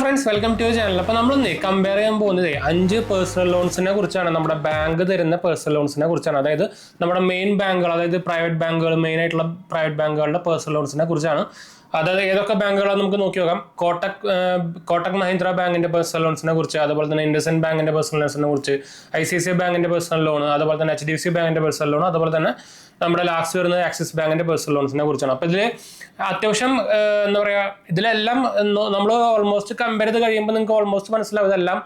Friends, welcome to channel. അപ്പോൾ നമ്മളൊന്ന് compare ചെയ്യാൻ പോകുന്നത് 5 പേഴ്സണൽ ലോൺസിനെ കുറിച്ചാണ്. നമ്മുടെ ബാങ്ക് തരുന്ന പേഴ്സണൽ ലോൺസിനെ കുറിച്ചാണ്. അതായത് നമ്മുടെ മെയിൻ ബാങ്കുകൾ, അതായത് പ്രൈവറ്റ് ബാങ്കുകൾ, മെയിൻ ആയിട്ടുള്ള പ്രൈവറ്റ് ബാങ്കുകളുടെ പേഴ്സണൽ ലോൺസിനെ കുറിച്ചാണ്. അതായത് ഏതൊക്കെ ബാങ്കുകളാണ് നമുക്ക് നോക്കി നോക്കാം. കോട്ടക് മഹീന്ദ്ര ബാങ്കിന്റെ പേഴ്സണൽ ലോൺസിനെ കുറിച്ച്, അതുപോലെ തന്നെ ഇൻഡസ്ഇൻഡ് ബാങ്കിന്റെ പേഴ്സണൽ ലോൺസിനെ കുറിച്ച്, ICICI ബാങ്കിന്റെ പേഴ്സണൽ ലോൺ, അതുപോലെ തന്നെ HDFC ബാങ്കിന്റെ പേഴ്സണൽ ലോൺ, അതുപോലെ തന്നെ നമ്മുടെ ലാസ്റ്റ് വരുന്നത് ആക്സിസ് ബാങ്കിന്റെ പേഴ്സണൽ ലോൺസിനെ കുറിച്ചാണ്. അപ്പോൾ ഇതിൽ അത്യാവശ്യം എന്താ പറയുക, ഇതിലെല്ലാം നമ്മൾ ഓൾമോസ്റ്റ് കമ്പയർ ചെയ്ത് കഴിയുമ്പോൾ നിങ്ങൾക്ക് ഓൾമോസ്റ്റ് മനസ്സിലാവും ഇതെല്ലാം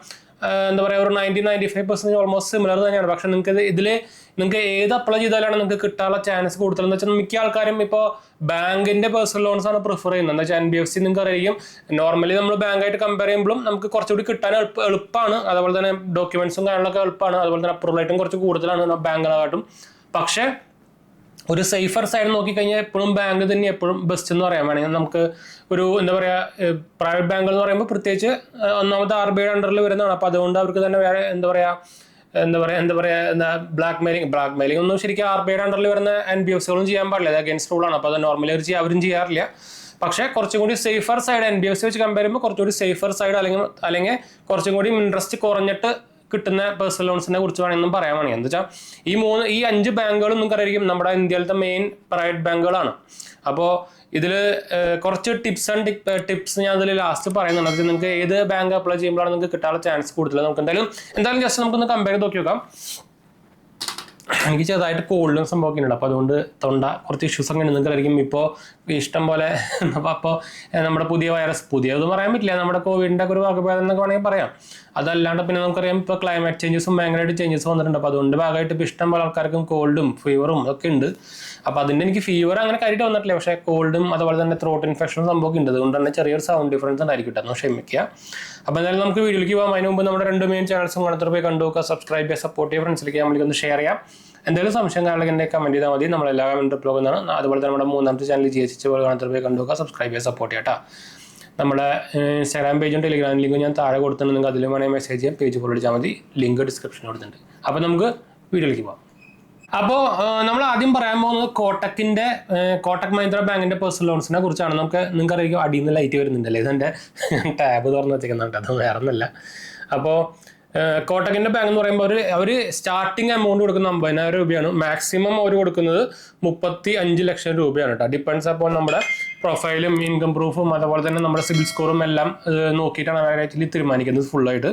എന്താ പറയുക ഒരു 90-95% ഓൾമോസ്റ്റ് സിമിലർ തന്നെയാണ്. പക്ഷെ നിങ്ങൾക്ക് ഏത് അപ്ലൈ ചെയ്താലാണ് നിങ്ങൾക്ക് കിട്ടാനുള്ള ചാൻസ് കൂടുതലെന്ന് വെച്ചാൽ മിക്ക ആൾക്കാരും ഇപ്പോൾ ബാങ്കിന്റെ പേഴ്സണൽ ലോൺസ് ആണ് പ്രിഫർ ചെയ്യുന്നത്. എന്താ വെച്ചാൽ NBFC നിങ്ങൾക്ക് അറിയാം, നോർമലി നമ്മൾ ബാങ്കായിട്ട് കമ്പയർ ചെയ്യുമ്പോഴും നമുക്ക് കുറച്ചുകൂടി കിട്ടാൻ എളുപ്പമാണ്. അതുപോലെ തന്നെ ഡോക്യുമെന്റ്സും കാര്യങ്ങളൊക്കെ എളുപ്പമാണ്. അതുപോലെ തന്നെ അപ്രൂവൽ റേറ്റും കുറച്ച് കൂടുതലാണ് ബാങ്കുകളായിട്ടും. പക്ഷേ ഒരു സേഫർ സൈഡ് നോക്കിക്കഴിഞ്ഞാൽ എപ്പോഴും ബാങ്ക് തന്നെ എപ്പോഴും ബെസ്റ്റ് എന്ന് പറയാൻ വേണമെങ്കിൽ നമുക്ക് ഒരു എന്താ പറയുക, പ്രൈവറ്റ് ബാങ്കുകൾ എന്ന് പറയുമ്പോൾ പ്രത്യേകിച്ച് ഒന്നാമത് RBI അണ്ടറിൽ വരുന്നതാണ്. അപ്പോൾ അതുകൊണ്ട് അവർക്ക് തന്നെ വേറെ എന്താ പറയുക ബ്ലാക്ക് മെയിലിംഗ് ഒന്നും ശരിക്കും RBI അണ്ടറിൽ വരുന്ന NBFCകളും ചെയ്യാൻ പാടില്ല. അത് അഗൈൻസ്റ്റ് റൂളാണ്. അപ്പോൾ അത് നോർമലി അവരും ചെയ്യാറില്ല. പക്ഷേ കുറച്ചും കൂടി സേഫർ സൈഡ് NBFC വെച്ച് കമ്പയർ ചെയ്യുമ്പോൾ കുറച്ചുകൂടി സേഫർ സൈഡ് അല്ലെങ്കിൽ കുറച്ചും കൂടി ഇൻട്രസ്റ്റ് കുറഞ്ഞിട്ട് കിട്ടുന്ന പേഴ്സണൽ ലോൺസിനെ കുറിച്ച് വേണമെന്നും പറയാൻ വേണമെങ്കിൽ എന്താ വെച്ചാൽ ഈ 5 ബാങ്കുകളും നിങ്ങൾക്കറിയാം നമ്മുടെ ഇന്ത്യയിലത്തെ മെയിൻ പ്രൈവറ്റ് ബാങ്കുകളാണ്. അപ്പോൾ ഇതിൽ കുറച്ച് ടിപ്സ് ഞാൻ അതിൽ ലാസ്റ്റ് പറയുന്നുണ്ട്. അത് നിങ്ങൾക്ക് ഏത് ബാങ്ക് അപ്ലൈ ചെയ്യുമ്പോഴാണ് നിങ്ങൾക്ക് കിട്ടാനുള്ള ചാൻസ് കൂടുതൽ. നമുക്ക് എന്തായാലും ജസ്റ്റ് നമുക്കൊന്ന് കമ്പയർ ചെയ്ത് നോക്കി നോക്കാം. എനിക്ക് ചെറുതായിട്ട് കോൾഡും സംഭവമൊക്കെ ഉണ്ട്. അപ്പോൾ അതുകൊണ്ട് തൊണ്ട കുറച്ച് ഇഷ്യൂസ് ഒക്കെ ഉണ്ട്. നിങ്ങൾക്കായിരിക്കും ഇപ്പോൾ ഇഷ്ടം പോലെ അപ്പോൾ നമ്മുടെ പുതിയ വൈറസ്, പുതിയതൊന്നും പറയാൻ പറ്റില്ല, നമ്മുടെ കോവിഡിൻ്റെ ഒക്കെ ഒരു വകഭേദം എന്നൊക്കെ വേണമെങ്കിൽ പറയാം. അതല്ലാണ്ട് പിന്നെ നമുക്കറിയാം ഇപ്പോൾ ക്ലൈമറ്റ് ചേഞ്ചസും ഭയങ്കരമായിട്ട് ചേഞ്ചസ് വന്നിട്ടുണ്ട്. അപ്പോൾ അതുകൊണ്ട് ഭാഗമായിട്ട് ഇപ്പോൾ ഇഷ്ടം പോലെ ആൾക്കാർക്കും കോൾഡും ഫീവറും ഒക്കെ ഉണ്ട്. അപ്പോൾ അതിൻ്റെ എനിക്ക് ഫീവർ അങ്ങനെ കാര്യമായിട്ട് വന്നിട്ടില്ല. പക്ഷേ കോൾഡും അതുപോലെ തന്നെ ത്രോട്ട് ഇൻഫെക്ഷനും സംഭവമൊക്കെ ഉണ്ട്. അതുകൊണ്ട് തന്നെ ചെറിയൊരു സൗണ്ട് ഡിഫറൻസ് ഉണ്ടായിരിക്കും കേട്ടോ, ഒന്ന് ക്ഷമിക്കുക. അപ്പോൾ എന്തായാലും നമുക്ക് വീഡിയോയിലേക്ക് പോകാം. അതിന് മുമ്പ് നമ്മുടെ 2 മെയിൻ ചാനൽസും കാണാത്തവർ പോയി കണ്ടു നോക്കുക, സബ്സ്ക്രൈബ് ചെയ്യുക, സപ്പോർട്ട് ചെയ്യുക, ഫ്രണ്ട്സിലേക്ക് നമ്മളിക്കൊന്ന് ഷെയർ ചെയ്യാം. എന്തെങ്കിലും സംശയം കാണണമെങ്കിൽ എന്നെ കമന്റ് ചെയ്താൽ മതി. നമ്മളെല്ലാ കമന്റ് റിപ്ലൈ ചെയ്യുന്നതാണ്. അതുപോലെ തന്നെ നമ്മുടെ 3ാമത്തെ ചാനൽ GHH പോലെ കാണാത്തവർ പോയി കണ്ടു നോക്കുക, സബ്സ്ക്രൈബ് ചെയ്യുക, സപ്പോർട്ട് ചെയ്യാം കേട്ടോ. നമ്മുടെ Instagram പേജും ടെലിഗ്രാം ലിങ്കും ഞാൻ താഴെ കൊടുത്തിട്ടുണ്ട്. നിങ്ങൾക്ക് അതിലും വേണമെങ്കിൽ മെസ്സേജ് ചെയ്യാം. പേജ് ഫോളോ അടിച്ചാൽ മതി. ലിങ്ക് ഡിസ്ക്രിപ്ഷനിൽ കൊടുത്തിട്ടുണ്ട്. അപ്പോൾ നമുക്ക് വീഡിയോയിലേക്ക് പോകാം. അപ്പോൾ നമ്മൾ ആദ്യം പറയാൻ പോകുന്നത് കോട്ടക് മഹീന്ദ്ര ബാങ്കിന്റെ പേഴ്സണൽ ലോൺസിനെ കുറിച്ചാണ്. നിങ്ങൾക്കറിയാം അടിയിൽ നിന്ന് ലൈറ്റ് വരുന്നുണ്ടല്ലേ, ഇതെൻ്റെ ടാബ് തുറന്ന് വെച്ചിരിക്കുന്നുണ്ട്, അത് വേറെ ഒന്നുമല്ല. അപ്പോൾ കോട്ടക്കിന്റെ ബാങ്ക് എന്ന് പറയുമ്പോൾ അവർ സ്റ്റാർട്ടിങ് എമൗണ്ട് കൊടുക്കുന്നത് 50,000 രൂപയാണ്. മാക്സിമം അവർ കൊടുക്കുന്നത് 35 ലക്ഷം രൂപയാണ് കേട്ടോ. ഡിപ്പെൻഡ്സ് അപ്പോൾ നമ്മുടെ പ്രൊഫൈലും ഇൻകം പ്രൂഫും അതുപോലെ തന്നെ നമ്മുടെ സിബിൽ സ്കോറും എല്ലാം നോക്കിയിട്ടാണ് അവർ ആക്ച്വലി തീരുമാനിക്കുന്നത് ഫുള്ളായിട്ട്.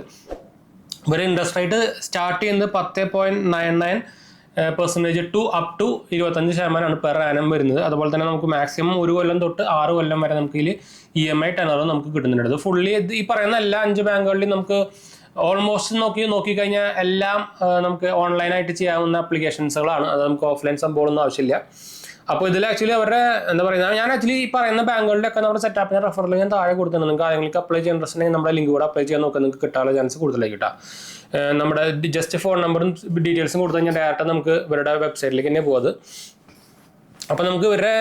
ഇവർ ഇൻട്രസ്റ്റ് റേറ്റ് സ്റ്റാർട്ട് ചെയ്യുന്നത് 10.99% to up to 25% per annum വരുന്നത്. അതുപോലെ തന്നെ നമുക്ക് മാക്സിമം 1 കൊല്ലം തൊട്ട് 6 കൊല്ലം വരെ നമുക്ക് ഇതിൽ EMI ടെനർ നമുക്ക് കിട്ടുന്നുണ്ട്. ഫുള്ളി ഈ പറയുന്ന എല്ലാ 5 ബാങ്കുകളിലും നമുക്ക് ഓൾമോസ്റ്റ് നോക്കിക്കഴിഞ്ഞാൽ എല്ലാം നമുക്ക് ഓൺലൈനായിട്ട് ചെയ്യാവുന്ന ആപ്ലിക്കേഷൻസുകളാണ്. അത് നമുക്ക് ഓഫ്ലൈൻ സംഭവമൊന്നും ആവശ്യമില്ല. അപ്പോൾ ഇതിൽ ആക്ച്വലി അവരുടെ എന്താ പറയുക, ഞാൻ ആക്ച്വലി ഈ പറയുന്ന ബാങ്കുകളിലൊക്കെ നമ്മുടെ സെറ്റപ്പിന് റെഫറൽ ഞാൻ താഴെ കൊടുത്തിട്ടുണ്ട്. നിങ്ങൾക്ക് ആരെങ്കിലും അപ്ലൈ ചെയ്യാൻ ഇൻട്രസ്റ്റ് ഉണ്ടെങ്കിൽ നമ്മുടെ ലിങ്ക് കൂടെ അപ്ലൈ ചെയ്യാൻ നോക്കുക, നിങ്ങൾക്ക് കിട്ടാനുള്ള ചാൻസ് കൂടുതലായി കിട്ടാം. നമ്മുടെ ജസ്റ്റ് ഫോൺ നമ്പറും ഡീറ്റെയിൽസും കൊടുത്തു കഴിഞ്ഞാൽ ഡയറക്റ്റ് നമുക്ക് ഇവരുടെ വെബ്സൈറ്റിലേക്ക് തന്നെ പോകുന്നത്. അപ്പോൾ നമുക്ക് ഇവരുടെ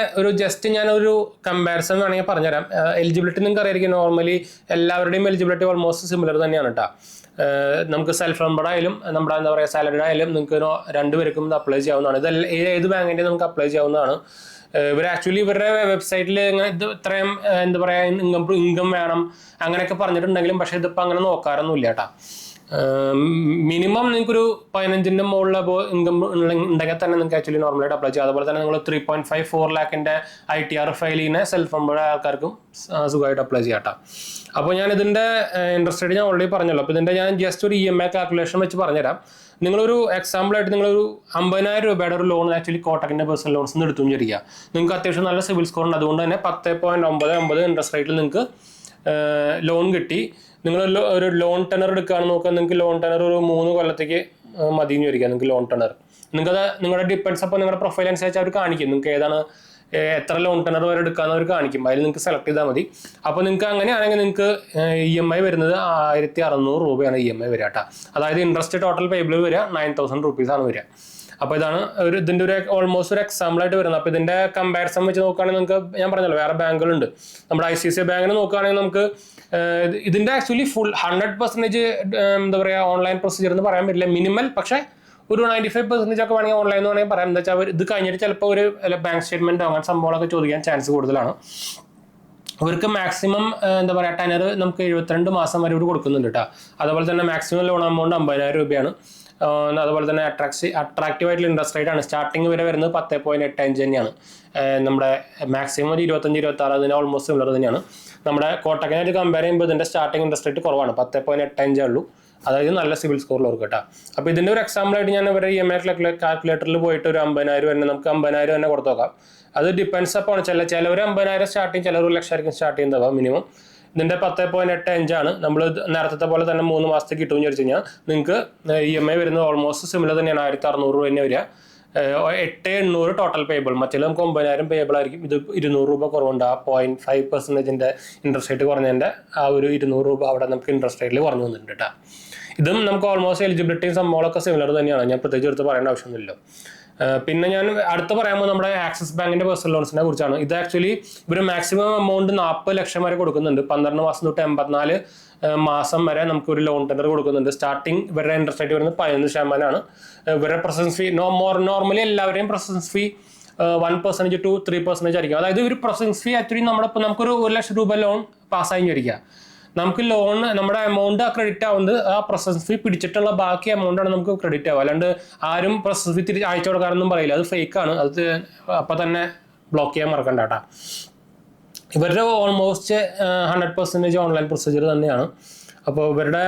ഞാനൊരു കമ്പാരിസൺ വേണമെങ്കിൽ പറഞ്ഞുതരാം. എലിജിബിലിറ്റി നിങ്ങൾക്ക് അറിയായിരിക്കും, നോർമലി എല്ലാവരുടെയും എലിജിബിലിറ്റി ഓൾമോസ്റ്റ് സിമിലർ തന്നെയാണ് കേട്ടോ. നമുക്ക് സെൽഫ് എംപ്ലോയ്ഡ് ആയാലും നമ്മുടെ എന്താ പറയുക സാലറിഡ് ആയാലും നിങ്ങൾക്ക് 2 പേർക്കും ഇത് അപ്ലൈ ചെയ്യാവുന്നതാണ്. ഇത് ഏത് ബാങ്കിൻ്റെ നമുക്ക് അപ്ലൈ ചെയ്യാവുന്നതാണ്. ഇവർ ആക്ച്വലി ഇവരുടെ വെബ്സൈറ്റിൽ ഇത് ഇത്രയും എന്താ പറയുക ഇൻകം വേണം അങ്ങനെയൊക്കെ പറഞ്ഞിട്ടുണ്ടെങ്കിലും പക്ഷേ ഇതിപ്പോൾ അങ്ങനെ നോക്കാറൊന്നുമില്ല കേട്ടോ. മിനിമം നിങ്ങൾക്കൊരു 15ന്റെ മുകളിൽ ഇൻകം ഉണ്ടെങ്കിൽ തന്നെ നിങ്ങൾക്ക് ആക്ച്വലി നോർമലായിട്ട് അപ്ലൈ ചെയ്യാം. അതുപോലെ തന്നെ നിങ്ങൾ 3.54 ലാഖിൻ്റെ ITR ഫയൽ ചെയ്യുന്ന സെൽഫ് എംപ്ലോയ്ഡ് ആൾക്കാർക്കും സുഖമായിട്ട് അപ്ലൈ ചെയ്യാം കേട്ടോ. അപ്പോൾ ഞാൻ ഇതിൻ്റെ ഇൻട്രസ്റ്റ് റേറ്റ് ഞാൻ ഓൾറെഡി പറഞ്ഞല്ലോ. അപ്പോൾ ഇതിൻ്റെ ഞാൻ ജസ്റ്റ് ഒരു EMI കാൽക്കുലേഷൻ വെച്ച് പറഞ്ഞുതരാം. നിങ്ങളൊരു എക്സാമ്പിളായിട്ട് നിങ്ങളൊരു 50,000 രൂപയുടെ ഒരു ലോൺ ആക്ച്വലി കോട്ടക്കിൻ്റെ പേഴ്സണൽ ലോൺസ് നിന്ന് എടുത്തു വിചാരിക്കുക. നിങ്ങൾക്ക് അത്യാവശ്യം നല്ല സിബിൽ സ്കോർ ഉണ്ട്. അതുകൊണ്ട് തന്നെ 10.99 ഇൻട്രസ്റ്റ് റേറ്റിൽ നിങ്ങൾക്ക് ലോൺ കിട്ടി. നിങ്ങൾ ഒരു ലോൺ ടെനർ എടുക്കുകയാണെന്ന് നോക്കുക, നിങ്ങൾക്ക് ലോൺ ടെനർ ഒരു 3 കൊല്ലത്തേക്ക് മതി എന്ന് ചോദിക്കുക. നിങ്ങൾക്ക് ലോൺ ടെനർ നിങ്ങൾക്കത് നിങ്ങളുടെ ഡിപ്പെൻഡ്സ് അപ്പോൾ നിങ്ങളുടെ പ്രൊഫൈൽ അനുസരിച്ച് അവർ കാണിക്കും നിങ്ങൾക്ക് ഏതാണ് എത്ര ലോൺ ടെനർ വരെ എടുക്കാമെന്ന് അവർ കാണിക്കും. അതിൽ നിങ്ങൾക്ക് സെലക്ട് ചെയ്താൽ മതി. അപ്പോൾ നിങ്ങൾക്ക് അങ്ങനെയാണെങ്കിൽ നിങ്ങൾക്ക് EMI വരുന്നത് 1,600 രൂപയാണ് EMI വരിക കേട്ടോ. അതായത് ഇൻട്രസ്റ്റ് ടോട്ടൽ പേബിൾ വരിക 9,000 റുപ്പീസാണ് വരിക. അപ്പോൾ ഇതാണ് ഇതിൻ്റെ ഒരു ഓൾമോസ്റ്റ് ഒരു എക്സാമ്പിളായിട്ട് വരുന്നത്. അപ്പോൾ ഇതിൻ്റെ കമ്പാരിസൺ വെച്ച് നോക്കുകയാണെങ്കിൽ നിങ്ങൾക്ക് ഞാൻ പറഞ്ഞല്ലോ വേറെ ബാങ്കുകളുണ്ട്. നമ്മുടെ ICICI ബാങ്കിന് നോക്കുകയാണെങ്കിൽ നമുക്ക് ഇതിൻ്റെ ആക്ച്വലി ഫുൾ 100% എന്താ പറയുക ഓൺലൈൻ പ്രൊസീജിയർ എന്ന് പറയാൻ പറ്റില്ല, മിനിമൽ. പക്ഷേ ഒരു 95% ഒക്കെ വേണമെങ്കിൽ ഓൺലൈൻ എന്ന് വേണമെങ്കിൽ പറയാം. എന്താ വെച്ചാൽ ഇത് കഴിഞ്ഞിട്ട് ചിലപ്പോൾ ഒരു ബാങ്ക് സ്റ്റേറ്റ്മെൻറ്റോ അങ്ങനെ സംഭവങ്ങളൊക്കെ ചോദിക്കാൻ ചാൻസ് കൂടുതലാണ്. അവർക്ക് മാക്സിമം എന്താ പറയുക ടെനർ നമുക്ക് 72 മാസം വരെ ഇവിടെ കൊടുക്കുന്നുണ്ട് കേട്ടോ. അതുപോലെ തന്നെ മാക്സിമം ലോൺ എമൗണ്ട് 50,000 രൂപയാണ്. അതുപോലെ തന്നെ അട്രാക്റ്റീവ് ആയിട്ടുള്ള ഇൻട്രസ്റ്റ് റേറ്റ് ആണ്. സ്റ്റാർട്ടിങ് വരെ വരുന്നത് 10.85 തന്നെയാണ്. നമ്മുടെ മാക്സിമം ഒരു 25-26 അതിന് ഓൾമോസ്റ്റ് സിമിലർ തന്നെയാണ്. നമ്മുടെ കോട്ടക്കിനായിട്ട് കമ്പയർ ചെയ്യുമ്പോൾ ഇതിൻ്റെ സ്റ്റാർട്ടിങ് ഇൻട്രസ്റ്റ് റേറ്റ് കുറവാണ്, 10.85 ഉള്ളൂ. അതായത് നല്ല സിവിൽ സ്കോറിലുള്ളവർക്ക് കേട്ടോ. അപ്പോൾ ഇതിൻ്റെ ഒരു എക്സാമ്പിൾ ആയിട്ട് ഞാൻ ഇവരുടെ EMI കാൽക്കുലേറ്ററിൽ പോയിട്ട് ഒരു 50,000 തന്നെ നമുക്ക് 50,000 തന്നെ കൊടുത്തു നോക്കാം. അത് ഡിപ്പെൻസ് അപ്പോൾ ചിലവർ 50,000 സ്റ്റാർട്ടിങ്, ചിലർ 1 ലക്ഷമായിരിക്കും സ്റ്റാർട്ട് ചെയ്യുന്നതാ മിനിമം. ഇതിൻ്റെ 10.85 ആണ്. നമ്മൾ നേരത്തെ പോലെ തന്നെ 3 മാസത്തേക്ക് കിട്ടുമെന്ന് ചോദിച്ചു കഴിഞ്ഞാൽ നിങ്ങൾക്ക് EMI വരുന്നത് ഓൾമോസ്റ്റ് സിമിലർ തന്നെയാണ്. 1,600 രൂപ തന്നെ വരിക. 8,800 ടോട്ടൽ പേബിൾ. മറ്റേ നമുക്ക് 9,000 പേബിൾ ആയിരിക്കും. ഇത് 200 രൂപ കുറവുണ്ട്. ആ 0.5% ഇൻട്രസ്റ്റ് റേറ്റ് കുറഞ്ഞതിൻ്റെ ആ ഒരു 200 രൂപ അവിടെ നമുക്ക് ഇൻട്രസ്റ്റ് റേറ്റിൽ കുറഞ്ഞു വന്നിട്ടുണ്ട് കേട്ടോ. ഇതും നമുക്ക് ഓൾമോസ്റ്റ് എലിജിബിലിറ്റിയും സംഭവങ്ങളൊക്കെ സിമിലർ തന്നെയാണ്. ഞാൻ പ്രത്യേകിച്ച് എടുത്ത് പറയേണ്ട ആവശ്യമൊന്നുമില്ല. പിന്നെ ഞാൻ അടുത്ത് പറയുമ്പോൾ നമ്മുടെ ആക്സിസ് ബാങ്കിന്റെ പേഴ്സണൽ ലോൺസിനെ കുറിച്ചാണ്. ഇത് ആക്ച്വലി ഇവർ മാക്സിമം എമൗണ്ട് 40 ലക്ഷം വരെ കൊടുക്കുന്നുണ്ട്. 12 മാസം തൊട്ട് 84 മാസം വരെ നമുക്ക് ഒരു ലോൺ ടെൻഡർ കൊടുക്കുന്നുണ്ട്. സ്റ്റാർട്ടിങ് ഇവരുടെ ഇൻട്രസ്റ്റ് റേറ്റ് വരുന്നത് 11%. ഇവരുടെ പ്രൊസസ് ഫീ നോർമലി എല്ലാവരെയും പ്രൊസസ് ഫീ 1% to 3% ആയിരിക്കും. അതായത് ഒരു പ്രൊസസ് ഫീ ആക്ച്വലി നമുക്കൊരു 1 ലക്ഷം രൂപ ലോൺ പാസ്സായി വിചാരിക്കുക. നമുക്ക് ലോൺ നമ്മുടെ എമൗണ്ട് ക്രെഡിറ്റ് ആവുന്നത് ആ പ്രോസസ് ഫീ പിടിച്ചിട്ടുള്ള ബാക്കി എമൗണ്ടാണ് നമുക്ക് ക്രെഡിറ്റ് ആവുക. അല്ലാണ്ട് ആരും പ്രോസസ് ഫീ അയച്ചു കൊടുക്കാനൊന്നും പറയില്ല. അത് ഫേക്കാണ്. അത് അപ്പം തന്നെ ബ്ലോക്ക് ചെയ്യാൻ മറക്കണ്ട കേട്ടോ. ഇവരുടെ ഓൾമോസ്റ്റ് 100% ഓൺലൈൻ പ്രൊസീജിയർ തന്നെയാണ്. അപ്പോൾ ഇവരുടെ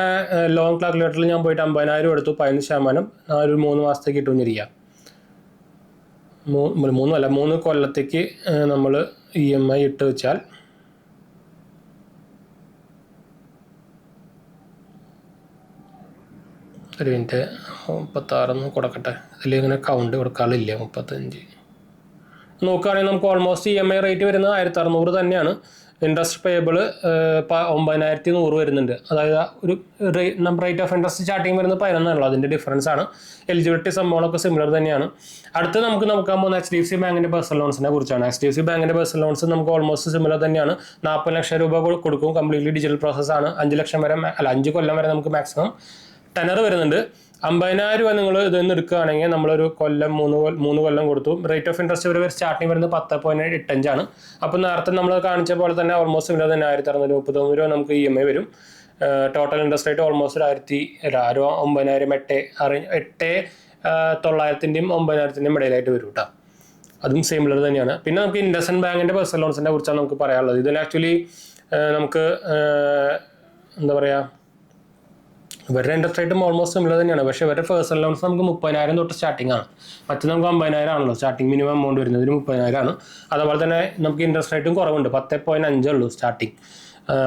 ലോൺ കാൽക്കുലേറ്ററിൽ ഞാൻ പോയിട്ട് 50,000 എടുത്തു. 15% ഒരു 3 മാസത്തേക്ക് ഇട്ടുകൊണ്ടിരിക്കുക. 3 കൊല്ലത്തേക്ക് നമ്മൾ EMI ഇട്ട് വെച്ചാൽ ഒരു മിനിറ്റ് 36 കൊടുക്കട്ടെ. ഇതിലിങ്ങനെ കൗണ്ട് കൊടുക്കാറില്ല. 35 നോക്കുകയാണെങ്കിൽ നമുക്ക് ഓൾമോസ്റ്റ് EMI റേറ്റ് വരുന്നത് 1,600 തന്നെയാണ്. ഇൻട്രസ്റ്റ് പേബിൾ 9,100 വരുന്നുണ്ട്. അതായത് ഒരു റേറ്റ് ഓഫ് ഇൻട്രസ്റ്റ് സ്റ്റാർട്ടിങ് വരുന്നത് 11 അതിൻ്റെ ഡിഫറൻസ് ആണ്. എലിജിബിലിറ്റി സംഭവങ്ങളൊക്കെ സിമിലർ തന്നെയാണ്. അടുത്ത് നമുക്ക് നോക്കാൻ പോകുന്ന HDFC ബാങ്കിൻ്റെ പേഴ്സണൽ ലോൺസിനെ കുറിച്ചാണ്. HDFC ബാങ്കിൻ്റെ പേഴ്സണൽ ലോൺസ് നമുക്ക് ഓൾമോസ്റ്റ് സിമിലർ തന്നെയാണ്. 40 ലക്ഷം രൂപ കൊടുക്കും. കംപ്ലീറ്റ്ലി ഡിജിറ്റൽ പ്രോസസ്സാണ്. 5 ലക്ഷം വരെ 5 കൊല്ലം വരെ നമുക്ക് മാക്സിമം ടെനർ വരുന്നുണ്ട്. 50,000 രൂപ നിങ്ങൾ ഇതൊന്ന് എടുക്കുകയാണെങ്കിൽ നമ്മളൊരു കൊല്ലം 3 കൊല്ലം കൊടുത്തു. റേറ്റ് ഓഫ് ഇൻട്രസ്റ്റ് വരെ സ്റ്റാർട്ടിങ് വരുന്നത് 10.85 ആണ്. അപ്പോൾ നേരത്തെ നമ്മൾ കാണിച്ച പോലെ തന്നെ ഓൾമോസ്റ്റ് ഇവിടെ തന്നെ 1,633 രൂപ നമുക്ക് EMI വരും. ടോട്ടൽ ഇൻട്രസ്റ്റ് റേറ്റ് ഓൾമോസ്റ്റ് 9,000 8,900-ൻ്റെയും 9,000-ൻ്റെയും ഇടയിലായിട്ട് വരും കേട്ടോ. അതും സിമിലർ തന്നെയാണ്. പിന്നെ നമുക്ക് ഇൻഡസ്ഇൻഡ് ബാങ്കിൻ്റെ പേഴ്സണൽ ലോൺസിനെ കുറിച്ചാണ് നമുക്ക് പറയാനുള്ളത്. ഇതിൽ ആക്ച്വലി നമുക്ക് എന്താ പറയുക, ഇവരുടെ ഇൻട്രസ്റ്റ് റേറ്റും ഓൾമോസ്റ്റ് സിമിലർ തന്നെയാണ്. പക്ഷേ ഇവരുടെ പേഴ്സണൽ ലോൺസ് നമുക്ക് 30,000 തൊട്ട് സ്റ്റാർട്ടിംഗ് ആണ്. മറ്റേ നമുക്ക് 50,000 ആണല്ലോ സ്റ്റാർട്ടിംഗ് മിനിമം എമൗണ്ട് വരുന്നത്. ഇതിന് 30,000 ആണ്. അതുപോലെ തന്നെ നമുക്ക് ഇൻട്രസ്റ്റ് റേറ്റും കുറവുണ്ട്. 10.5 ഉള്ളൂ സ്റ്റാർട്ടിങ്.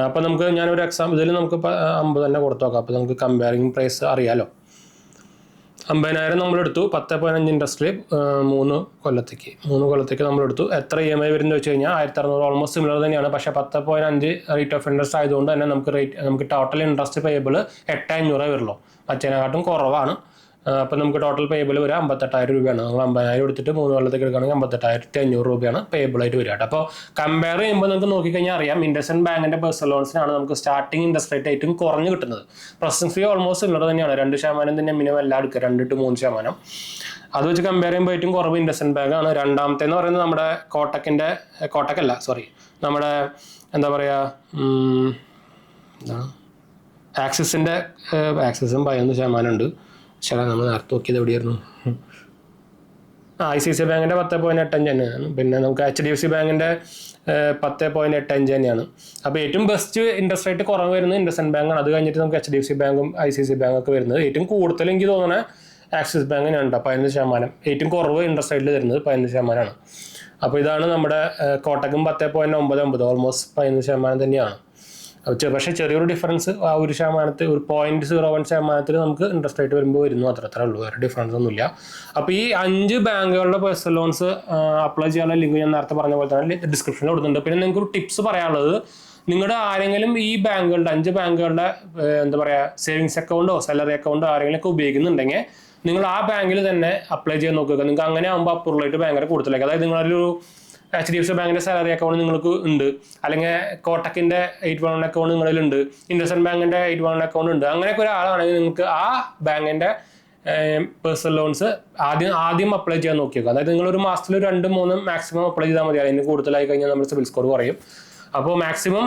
അപ്പോൾ നമുക്ക് ഞാനൊരു ഇതിൽ നമുക്ക് 50 തന്നെ കൊടുത്തു നോക്കാം. അപ്പോൾ നമുക്ക് കമ്പയറിങ് പ്രൈസ് അറിയാലോ. 50,000 നമ്മളെടുത്തു. 10.5 ഇൻട്രസ്റ്റിൽ 3 കൊല്ലത്തേക്ക് നമ്മളെടുത്തു. എത്ര EMI വരുന്നത് വെച്ച് കഴിഞ്ഞാൽ 1,600 ഓൾമോസ്റ്റ് സിമിലർ തന്നെയാണ്. പക്ഷേ 10.5 റേറ്റ് ഓഫ് ഇൻട്രസ്റ്റ് ആയതുകൊണ്ട് തന്നെ നമുക്ക് ടോട്ടൽ ഇൻട്രസ്റ്റ് പേയബിൾ 8,500 വരുള്ളൂ. മറ്റേതിനെക്കാട്ടും കുറവാണ്. അപ്പോൾ നമുക്ക് ടോട്ടൽ പേയബിൾ വരിക 58,000 രൂപയാണ്. നമ്മൾ 50,000 എടുത്തിട്ട് 3 കൊല്ലത്തേക്ക് എടുക്കുകയാണെങ്കിൽ 58,500 രൂപയാണ് പേയബിൾ ആയിട്ട് വരിക. അപ്പോൾ കമ്പയർ ചെയ്യുമ്പോൾ നമുക്ക് നോക്കിക്കഴിഞ്ഞാൽ അറിയാം, ഇൻഡസ്ഇൻഡ് ബാങ്കിൻ്റെ പേഴ്സണൽ ലോൺസിനാണ് നമുക്ക് സ്റ്റാർട്ടിംഗ് ഇൻട്രസ്റ്റ് റേറ്റ് ഏറ്റവും കുറഞ്ഞ് കിട്ടുന്നത്. പ്രോസസിംഗ് ഫീ ഓൾമോസ്റ്റ് സിമിലർ തന്നെയാണ്. 2% തന്നെ മിനിമം എല്ലാം എടുക്കുക, 2 to 3%. അത് വെച്ച് കമ്പയർ ചെയ്യുമ്പോൾ ഏറ്റവും കുറവ് ഇൻഡസ്ഇൻഡ് ബാങ്ക് ആണ്. രണ്ടാമത്തേന്ന് പറയുന്നത് നമ്മുടെ നമ്മുടെ എന്താ പറയുക, ആക്സിസും 11% ഉണ്ട്. ശരി, നമ്മൾ നേരത്തെ നോക്കിയത് എവിടെയായിരുന്നു? ICICI ബാങ്കിൻ്റെ 10.85 തന്നെയാണ്. പിന്നെ നമുക്ക് HDFC ബാങ്കിൻ്റെ 10.85 തന്നെയാണ്. അപ്പോൾ ഏറ്റവും ബെസ്റ്റ് ഇൻട്രസ്റ്റ് റേറ്റ് കുറവ് വരുന്നത് ഇൻഡസ്ഇൻഡ് ബാങ്കാണ്. അത് കഴിഞ്ഞിട്ട് നമുക്ക് HDFC ബാങ്കും ICICI ബാങ്കൊക്കെ വരുന്നത്. ഏറ്റവും കൂടുതൽ എനിക്ക് തോന്നുന്നത് ആക്സിസ് ബാങ്കിനാണ് കേട്ടോ, 15%. ഏറ്റവും കുറവ് ഇൻട്രസ്റ്റ് റേറ്റിൽ തരുന്നത് 15%. അപ്പോൾ ഇതാണ് നമ്മുടെ കോട്ടക്കും 10.99, ഓൾമോസ്റ്റ് 15% തന്നെയാണ്. പക്ഷേ ചെറിയൊരു ഡിഫറൻസ് ആ 1%, ഒരു 0.01% നമുക്ക് ഇൻട്രസ്റ്റ് റേറ്റ് വരുമ്പോൾ വരുന്നു. അത്രേ ഉള്ളൂ, വേറെ ഡിഫറൻസ് ഒന്നുമില്ല. അപ്പോൾ ഈ 5 ബാങ്കുകളുടെ പേഴ്സണൽ ലോൺസ് അപ്ലൈ ചെയ്യാനുള്ള ലിങ്ക് ഞാൻ നേരത്തെ പറഞ്ഞ പോലെ തന്നെ ഡിസ്ക്രിപ്ഷനിൽ കൊടുക്കുന്നുണ്ട്. പിന്നെ നിങ്ങൾക്ക് ഒരു ടിപ്സ് പറയാനുള്ളത്, നിങ്ങളുടെ ആരെങ്കിലും ഈ ബാങ്കുകളുടെ 5 ബാങ്കുകളുടെ എന്താ പറയുക സേവിങ്സ് അക്കൗണ്ടോ സാലറി അക്കൗണ്ടോ ആരെങ്കിലും ഒക്കെ ഉപയോഗിക്കുന്നുണ്ടെങ്കിൽ നിങ്ങൾ ആ ബാങ്കിൽ തന്നെ അപ്ലൈ ചെയ്യാൻ നോക്കുക. നിങ്ങൾക്ക് അങ്ങനെ ആകുമ്പോൾ അപ്രൂവൽ റേറ്റ് ഭയങ്കര കൂടുതലായിരിക്കും. അതായത് നിങ്ങളൊരു HDFC ബാങ്കിൻ്റെ സാലറി അക്കൗണ്ട് നിങ്ങൾക്ക് ഉണ്ട്, അല്ലെങ്കിൽ കോട്ടക്കിൻ്റെ 811 അക്കൗണ്ട് നിങ്ങളിലുണ്ട്, ഇൻഡസ്ഇൻഡ് ബാങ്കിൻ്റെ 811 അക്കൗണ്ട് ഉണ്ട്. അങ്ങനെയൊക്കെ ഒരാളാണെങ്കിൽ നിങ്ങൾക്ക് ആ ബാങ്കിൻ്റെ പേഴ്സണൽ ലോൺസ് ആദ്യം അപ്ലൈ ചെയ്യാൻ നോക്കിയേക്കുക. അതായത് നിങ്ങളൊരു മാസത്തിൽ 2-3 മാക്സിമം അപ്ലൈ ചെയ്താൽ മതി. അതിന് കൂടുതലായി കഴിഞ്ഞാൽ നമ്മുടെ സിബിൽ സ്കോർ കുറയും. അപ്പോൾ മാക്സിമം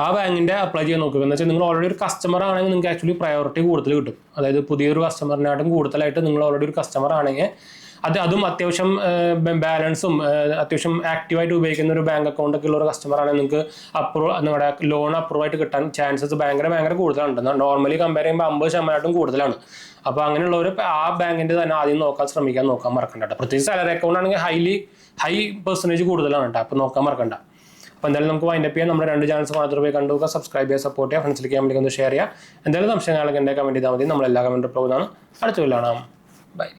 ആ ബാങ്കിൻ്റെ അപ്ലൈ ചെയ്യാൻ നോക്കുക. എന്ന് വെച്ചാൽ നിങ്ങൾ ഓൾറെഡി ഒരു കസ്റ്റമർ ആണെങ്കിൽ നിങ്ങൾക്ക് ആക്ച്വലി പ്രയോറിറ്റി കൂടുതൽ കിട്ടും. അതായത് പുതിയൊരു കസ്റ്റമറിനായിട്ടും കൂടുതലായിട്ട് നിങ്ങൾ ഓൾറെഡി ഒരു കസ്റ്റമർ ആണെങ്കിൽ അതും അത്യാവശ്യം ബാലൻസും അത്യാവശ്യം ആക്റ്റീവായിട്ട് ഉപയോഗിക്കുന്ന ഒരു ബാങ്ക് അക്കൗണ്ട് ഒക്കെ ഉള്ള ഒരു കസ്റ്റമർ ആണെങ്കിൽ നിങ്ങൾക്ക് നമ്മുടെ ലോൺ അപ്രൂവ് ആയിട്ട് കിട്ടാൻ ചാൻസസ് ഭയങ്കര കൂടുതലുണ്ട്. നോർമലി കമ്പയർ ചെയ്യുമ്പോൾ 50% കൂടുതലാണ്. അപ്പോൾ അങ്ങനെയുള്ളവർ ആ ബാങ്കിൻ്റെ തന്നെ ആദ്യം നോക്കാൻ മറക്കണ്ട കേട്ടോ. പ്രത്യേകിച്ച് സാലറി അക്കൗണ്ട് ആണെങ്കിൽ ഹൈ പെർസെൻറ്റേജ് കൂടുതലാണ് കേട്ടോ. അപ്പോൾ നോക്കാൻ മറക്കണ്ട. അപ്പോൾ എന്തായാലും നമുക്ക് വൈൻഡപ്പ് ചെയ്യാം. നമ്മുടെ 2 ചാനൽസ് മാത്രം പോയി കണ്ടുപോകുക, സബ്സ്ക്രൈബ് ചെയ്യുക, സപ്പോർട്ട് ചെയ്യുക, ഫ്രണ്ട്സിലേക്ക് കമൻറ്റ് ഒന്ന് ഷെയർ ചെയ്യുക. എന്തായാലും സംശയങ്ങളൊക്കെ എൻ്റെ കമൻറ്റ് ചെയ്താൽ മതി. നമ്മളെല്ലാ കമൻറ്റ് റിപ്ലൈ ആണ്. അടുത്ത കാണാം.